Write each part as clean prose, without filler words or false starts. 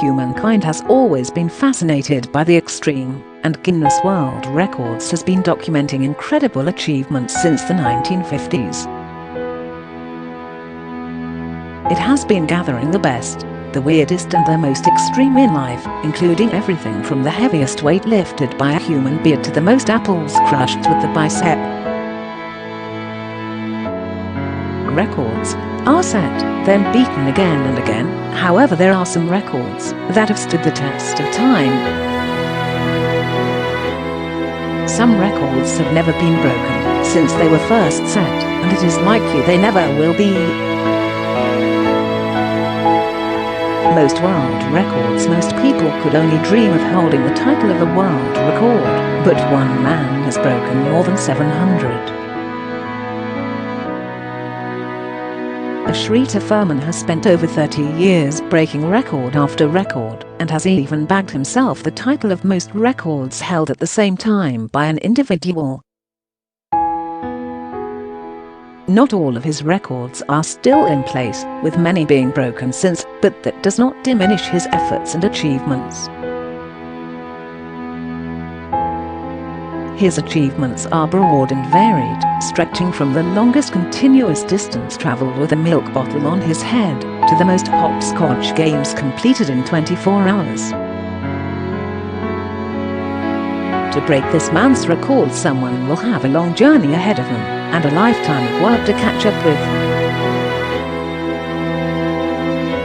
Humankind has always been fascinated by the extreme, and Guinness World Records has been documenting incredible achievements since the 1950s. It has been gathering the best, the weirdest and the most extreme in life, including everything from the heaviest weight lifted by a human being to the most apples crushed with the bicep. Records are set, then beaten again and again. However, there are some records that have stood the test of time. Some records have never been broken since they were first set, and it is likely they never will be. Most world records most people could only dream of holding the title of a world record, but one man has broken more than 700. Ashrita Furman has spent over 30 years breaking record after record, and has even bagged himself the title of most records held at the same time by an individual. Not all of his records are still in place, with many being broken since, but that does not diminish his efforts and achievements. His achievements are broad and varied, stretching from the longest continuous distance traveled with a milk bottle on his head, to the most hopscotch games completed in 24 hours. To break this man's record, someone will have a long journey ahead of him, and a lifetime of work to catch up with.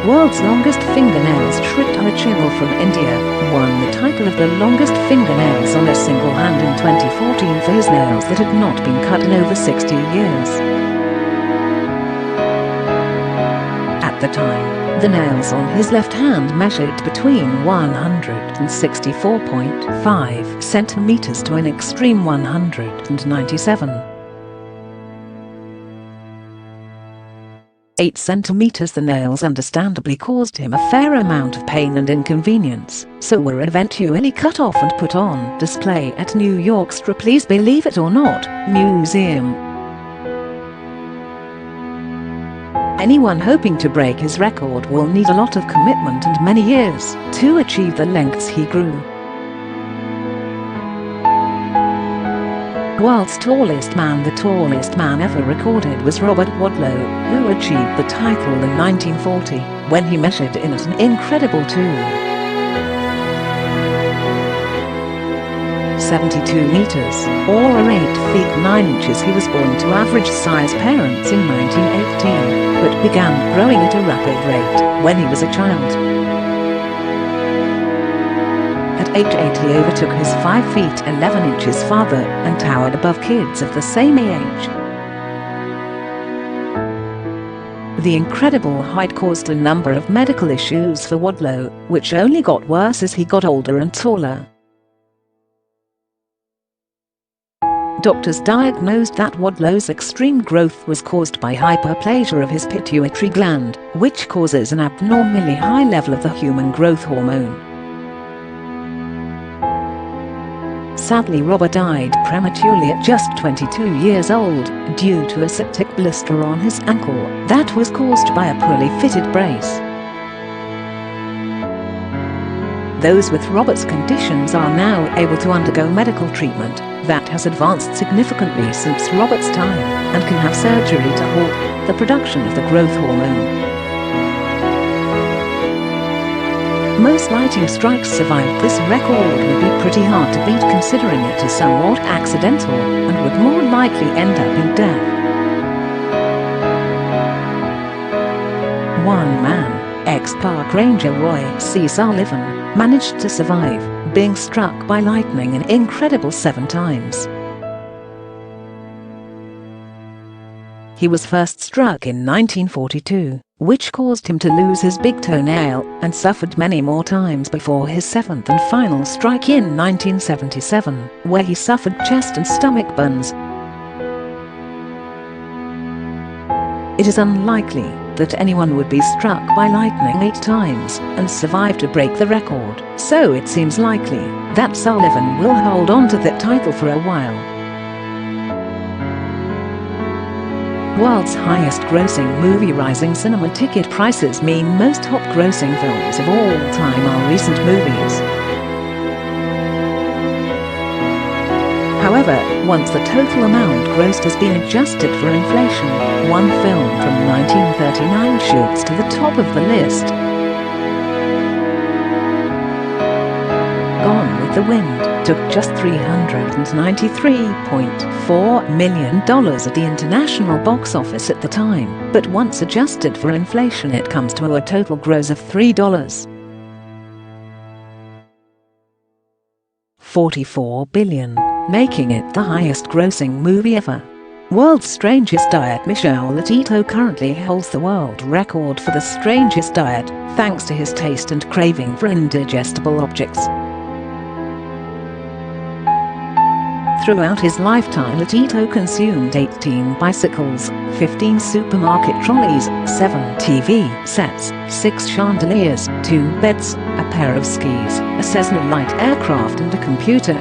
World's longest fingernails, Shridhar Chillal from India, won the title of the longest fingernails on a single hand in 2014 for his nails that had not been cut in over 60 years. At the time, the nails on his left hand measured between 164.5 centimeters to an extreme 197. 8 centimeters. The nails understandably caused him a fair amount of pain and inconvenience, so were eventually cut off and put on display at New York's Ripley's Believe It or Not museum. Anyone hoping to break his record will need a lot of commitment and many years to achieve the lengths he grew. World's tallest man. The tallest man ever recorded was Robert Wadlow, who achieved the title in 1940, when he measured in at an incredible 72 meters, or 8 feet 9 inches. He was born to average-size parents in 1918, but began growing at a rapid rate when he was a child. At age 8 he overtook his 5 feet 11 inches father, and towered above kids of the same age. The incredible height caused a number of medical issues for Wadlow, which only got worse as he got older and taller. Doctors diagnosed that Wadlow's extreme growth was caused by hyperplasia of his pituitary gland, which causes an abnormally high level of the human growth hormone. Sadly, Robert died prematurely at just 22 years old, due to a septic blister on his ankle that was caused by a poorly fitted brace. Those with Robert's conditions are now able to undergo medical treatment that has advanced significantly since Robert's time, and can have surgery to halt the production of the growth hormone. Most lightning strikes survived. This record would be pretty hard to beat, considering it is somewhat accidental, and would more likely end up in death. One man, ex-park ranger Roy C. Sullivan, managed to survive being struck by lightning an incredible 7 times. He was first struck in 1942, which caused him to lose his big toenail, and suffered many more times before his 7th and final strike in 1977, where he suffered chest and stomach burns. It is unlikely that anyone would be struck by lightning 8 times and survive to break the record, so it seems likely that Sullivan will hold on to that title for a while. world's highest-grossing movie. Rising cinema ticket prices mean most top-grossing films of all time are recent movies. However, once the total amount grossed has been adjusted for inflation, one film from 1939 shoots to the top of the list. Gone with the Wind took just $393.4 million at the international box office at the time, but once adjusted for inflation it comes to a total gross of $3.44 billion, making it the highest-grossing movie ever. World's Strangest Diet. Michel Lotito currently holds the world record for the strangest diet, thanks to his taste and craving for indigestible objects. Throughout his lifetime, Lotito consumed 18 bicycles, 15 supermarket trolleys, 7 TV sets, 6 chandeliers, 2 beds, a pair of skis, a Cessna light aircraft and a computer.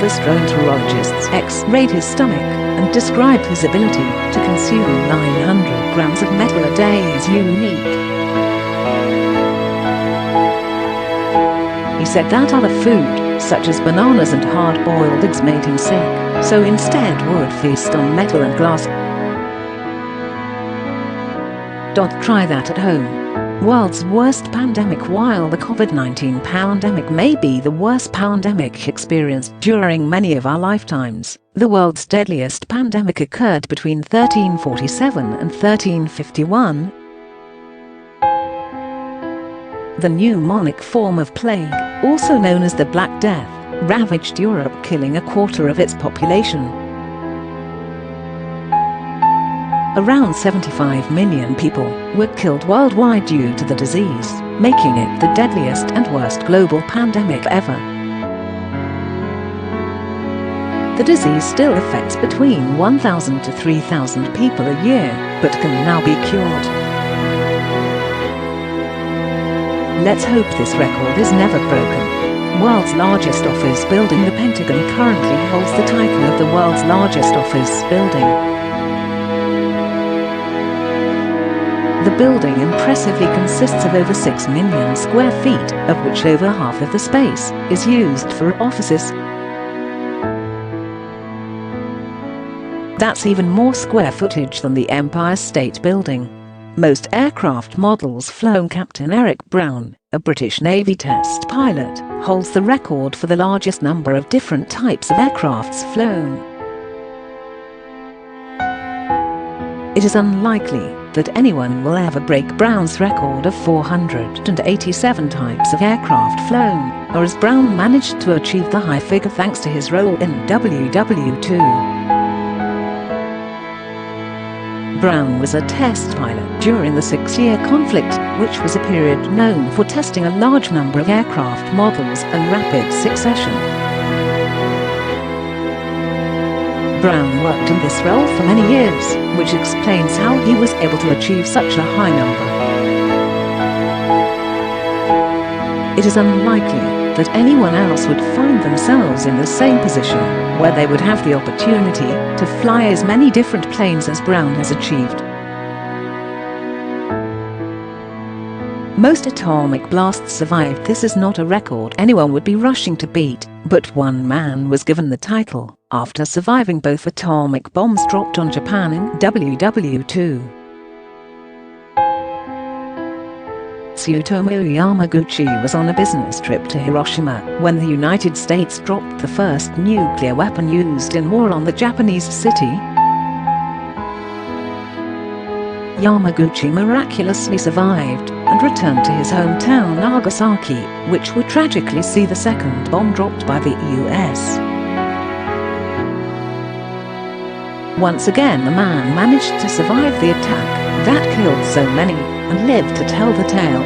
Gastroenterologists x-rayed his stomach and described his ability to consume 900 grams of metal a day as unique. He said that other food, such as bananas and hard-boiled eggs, made him sick, so instead would feast on metal and glass. Don't try that at home. World's worst pandemic. While the COVID-19 pandemic may be the worst pandemic experienced during many of our lifetimes, the world's deadliest pandemic occurred between 1347 and 1351. The pneumonic form of plague, also known as the Black Death, ravaged Europe, killing a quarter of its population. Around 75 million people were killed worldwide due to the disease, making it the deadliest and worst global pandemic ever. The disease still affects between 1,000 to 3,000 people a year, but can now be cured. Let's hope this record is never broken. World's largest office building. The Pentagon currently holds the title of the world's largest office building. The building impressively consists of over 6 million square feet, of which over half of the space is used for offices. That's even more square footage than the Empire State Building. Most aircraft models flown. Captain Eric Brown, a British Navy test pilot, holds the record for the largest number of different types of aircrafts flown. It is unlikely that anyone will ever break Brown's record of 487 types of aircraft flown, or as Brown managed to achieve the high figure thanks to his role in WW2. Brown was a test pilot during the 6-year conflict, which was a period known for testing a large number of aircraft models in rapid succession. Brown worked in this role for many years, which explains how he was able to achieve such a high number. It is unlikely that anyone else would find themselves in the same position, where they would have the opportunity to fly as many different planes as Brown has achieved. Most atomic blasts survived. This is not a record anyone would be rushing to beat, but one man was given the title after surviving both atomic bombs dropped on Japan in WW2. Tsutomu Yamaguchi was on a business trip to Hiroshima when the United States dropped the first nuclear weapon used in war on the Japanese city. Yamaguchi miraculously survived and returned to his hometown Nagasaki, which would tragically see the second bomb dropped by the US. Once again, the man managed to survive the attack that killed so many and lived to tell the tale.